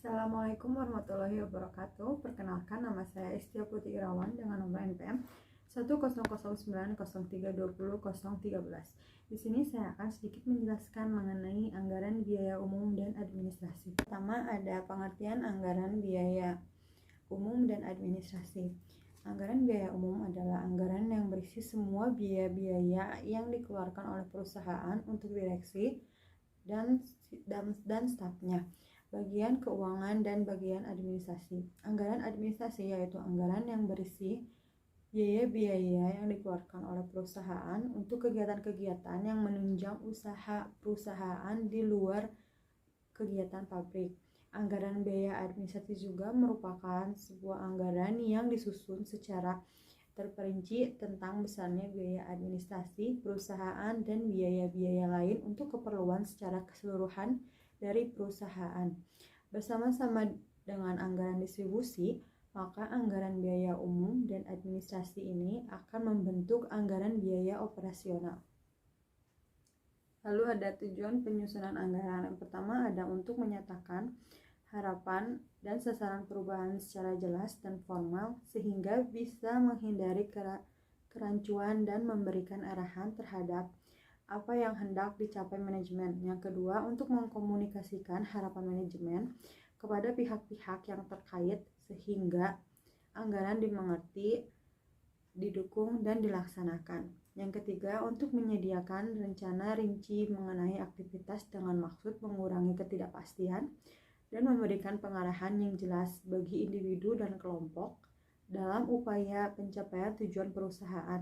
Assalamualaikum warahmatullahi wabarakatuh. Perkenalkan, nama saya Istia Putri Irawan dengan nomor NPM 10090320013. Di sini saya akan sedikit menjelaskan mengenai anggaran biaya umum dan administrasi. Pertama, ada pengertian anggaran biaya umum dan administrasi. Anggaran biaya umum adalah anggaran yang berisi semua biaya-biaya yang dikeluarkan oleh perusahaan untuk direksi dan stafnya, bagian keuangan, dan bagian administrasi. Anggaran administrasi yaitu anggaran yang berisi biaya-biaya yang dikeluarkan oleh perusahaan untuk kegiatan-kegiatan yang menunjang usaha perusahaan di luar kegiatan pabrik. Anggaran biaya administrasi juga merupakan sebuah anggaran yang disusun secara terperinci tentang besarnya biaya administrasi perusahaan dan biaya-biaya lain untuk keperluan secara keseluruhan dari perusahaan. Bersama-sama dengan anggaran distribusi, maka anggaran biaya umum dan administrasi ini akan membentuk anggaran biaya operasional. Lalu ada tujuan penyusunan anggaran. Yang pertama ada untuk menyatakan harapan dan sasaran perubahan secara jelas dan formal sehingga bisa menghindari kerancuan dan memberikan arahan terhadap apa yang hendak dicapai manajemen. Yang kedua, untuk mengkomunikasikan harapan manajemen kepada pihak-pihak yang terkait sehingga anggaran dimengerti, didukung, dan dilaksanakan. Yang ketiga, untuk menyediakan rencana rinci mengenai aktivitas dengan maksud mengurangi ketidakpastian dan memberikan pengarahan yang jelas bagi individu dan kelompok dalam upaya pencapaian tujuan perusahaan.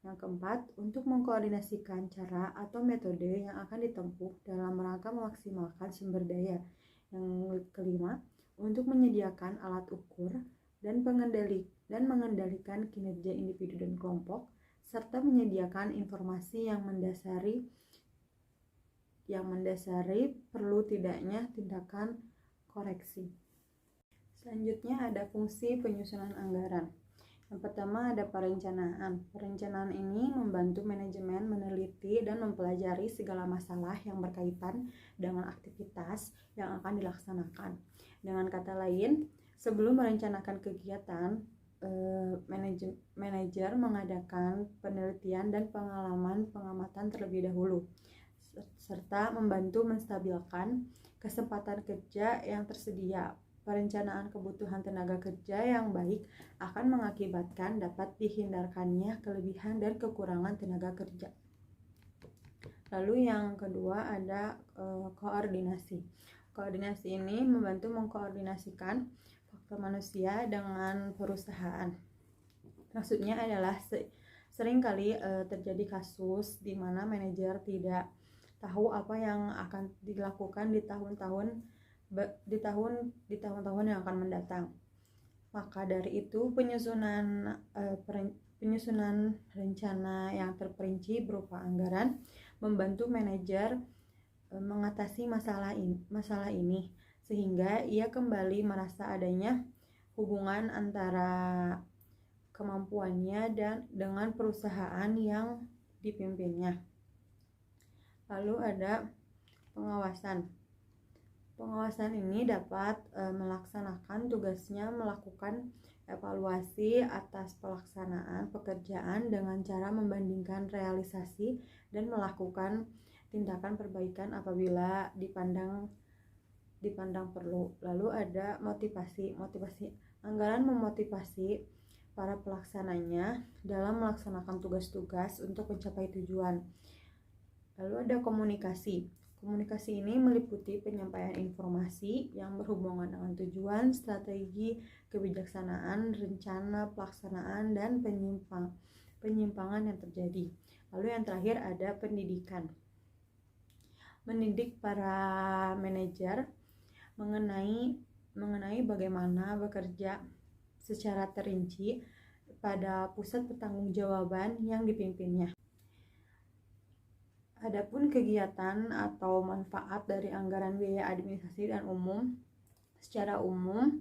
Yang keempat, untuk mengkoordinasikan cara atau metode yang akan ditempuh dalam rangka memaksimalkan sumber daya. Yang kelima, untuk menyediakan alat ukur dan mengendalikan kinerja individu dan kelompok, serta menyediakan informasi yang mendasari perlu tidaknya tindakan koreksi. Selanjutnya ada fungsi penyusunan anggaran. Yang pertama ada perencanaan. Perencanaan ini membantu manajemen meneliti dan mempelajari segala masalah yang berkaitan dengan aktivitas yang akan dilaksanakan. Dengan kata lain, sebelum merencanakan kegiatan, manajer mengadakan penelitian dan pengamatan terlebih dahulu, serta membantu menstabilkan kesempatan kerja yang tersedia. Perencanaan kebutuhan tenaga kerja yang baik akan mengakibatkan dapat dihindarkannya kelebihan dan kekurangan tenaga kerja. Lalu yang kedua ada koordinasi. Koordinasi ini membantu mengkoordinasikan faktor manusia dengan perusahaan. Maksudnya adalah seringkali terjadi kasus di mana manajer tidak tahu apa yang akan dilakukan di tahun-tahun yang akan mendatang. Maka dari itu penyusunan rencana yang terperinci berupa anggaran membantu manajer mengatasi masalah ini sehingga ia kembali merasa adanya hubungan antara kemampuannya dengan perusahaan yang dipimpinnya. Lalu ada pengawasan. Pengawasan ini dapat melaksanakan tugasnya melakukan evaluasi atas pelaksanaan pekerjaan dengan cara membandingkan realisasi dan melakukan tindakan perbaikan apabila dipandang perlu. Lalu ada motivasi. Anggaran memotivasi para pelaksananya dalam melaksanakan tugas-tugas untuk mencapai tujuan. Lalu ada komunikasi. Komunikasi ini meliputi penyampaian informasi yang berhubungan dengan tujuan, strategi, kebijaksanaan, rencana pelaksanaan, dan penyimpangan yang terjadi. Lalu yang terakhir ada pendidikan. Mendidik para manajer mengenai bagaimana bekerja secara terinci pada pusat pertanggungjawaban yang dipimpinnya. Adapun kegiatan atau manfaat dari anggaran biaya administrasi dan umum secara umum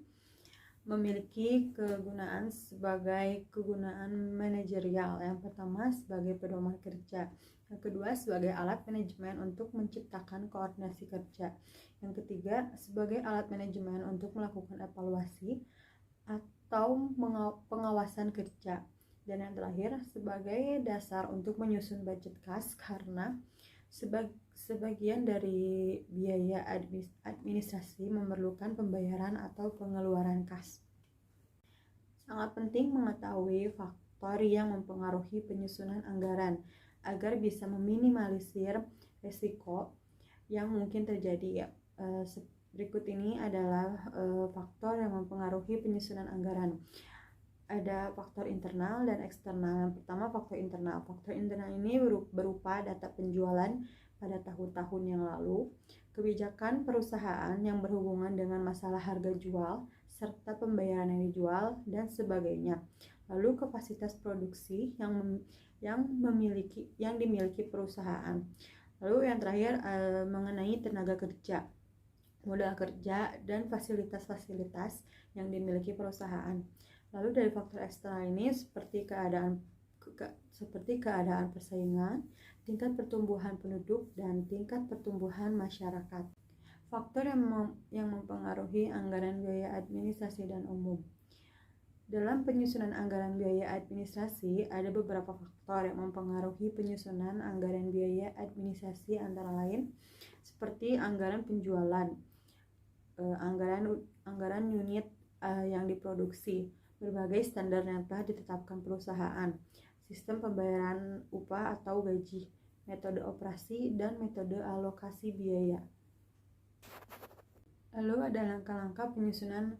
memiliki kegunaan sebagai kegunaan manajerial. Yang pertama sebagai pedoman kerja, yang kedua sebagai alat manajemen untuk menciptakan koordinasi kerja, yang ketiga sebagai alat manajemen untuk melakukan evaluasi atau pengawasan kerja, dan yang terakhir sebagai dasar untuk menyusun budget kas karena sebagian dari biaya administrasi memerlukan pembayaran atau pengeluaran kas. Sangat penting mengetahui faktor yang mempengaruhi penyusunan anggaran agar bisa meminimalisir risiko yang mungkin terjadi. Berikut ini adalah faktor yang mempengaruhi penyusunan anggaran. Ada faktor internal dan eksternal. Yang pertama faktor internal. Faktor internal ini berupa data penjualan pada tahun-tahun yang lalu, kebijakan perusahaan yang berhubungan dengan masalah harga jual, serta pembayaran yang dijual, dan sebagainya. Lalu kapasitas produksi yang dimiliki perusahaan. Lalu yang terakhir mengenai tenaga kerja, modal kerja, dan fasilitas-fasilitas yang dimiliki perusahaan. Lalu dari faktor eksternal ini seperti keadaan persaingan, tingkat pertumbuhan penduduk, dan tingkat pertumbuhan masyarakat. Faktor yang mempengaruhi anggaran biaya administrasi dan umum. Dalam penyusunan anggaran biaya administrasi, ada beberapa faktor yang mempengaruhi penyusunan anggaran biaya administrasi, antara lain seperti anggaran penjualan, anggaran unit yang diproduksi, berbagai standar yang telah ditetapkan perusahaan, sistem pembayaran upah atau gaji, metode operasi, dan metode alokasi biaya. Lalu ada langkah-langkah penyusunan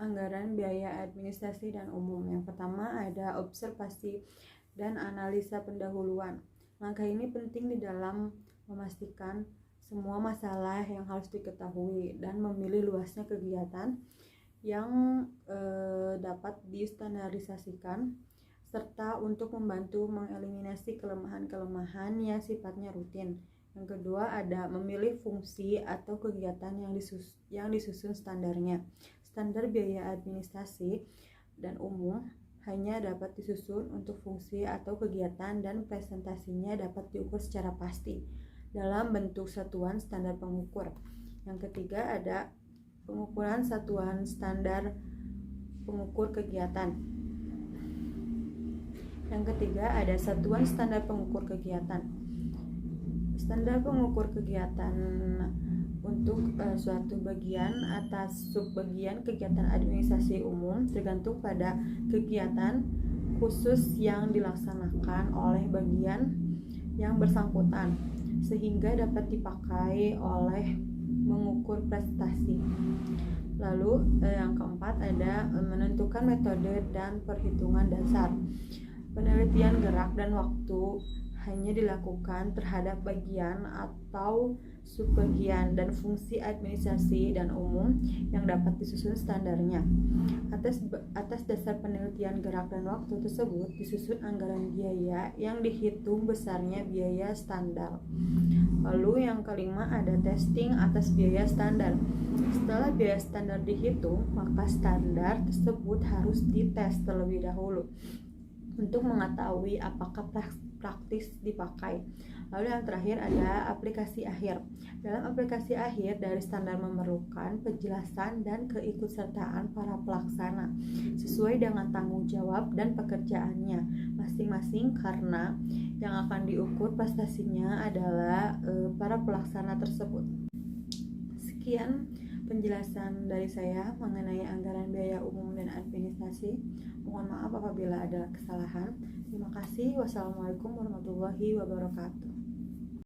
anggaran biaya administrasi dan umum. Yang pertama ada observasi dan analisa pendahuluan. Langkah ini penting di dalam memastikan semua masalah yang harus diketahui dan memilih luasnya kegiatan yang dapat distandarisasikan, serta untuk membantu mengeliminasi kelemahan-kelemahan yang sifatnya rutin. Yang kedua ada memilih fungsi atau kegiatan yang disusun standarnya. Standar biaya administrasi dan umum hanya dapat disusun untuk fungsi atau kegiatan dan presentasinya dapat diukur secara pasti dalam bentuk satuan standar pengukur. Yang ketiga ada pengukuran satuan standar pengukur kegiatan. Yang ketiga ada satuan standar pengukur kegiatan. Standar pengukur kegiatan untuk suatu bagian atas subbagian kegiatan administrasi umum tergantung pada kegiatan khusus yang dilaksanakan oleh bagian yang bersangkutan, sehingga dapat dipakai oleh mengukur prestasi. Lalu yang keempat ada menentukan metode dan perhitungan dasar. Penelitian gerak dan waktu hanya dilakukan terhadap bagian atau subbagian dan fungsi administrasi dan umum yang dapat disusun standarnya. Atas dasar penelitian gerak dan waktu tersebut disusun anggaran biaya yang dihitung besarnya biaya standar. Lalu yang kelima ada testing atas biaya standar. Setelah biaya standar dihitung, maka standar tersebut harus dites terlebih dahulu untuk mengetahui apakah praktis dipakai. Lalu yang terakhir ada aplikasi akhir. Dalam aplikasi akhir dari standar memerlukan penjelasan dan keikutsertaan para pelaksana sesuai dengan tanggung jawab dan pekerjaannya masing-masing, karena yang akan diukur prestasinya adalah para pelaksana tersebut. Sekian penjelasan dari saya mengenai anggaran biaya umum dan administrasi. Mohon maaf apabila ada kesalahan. Terima kasih. Wassalamualaikum warahmatullahi wabarakatuh.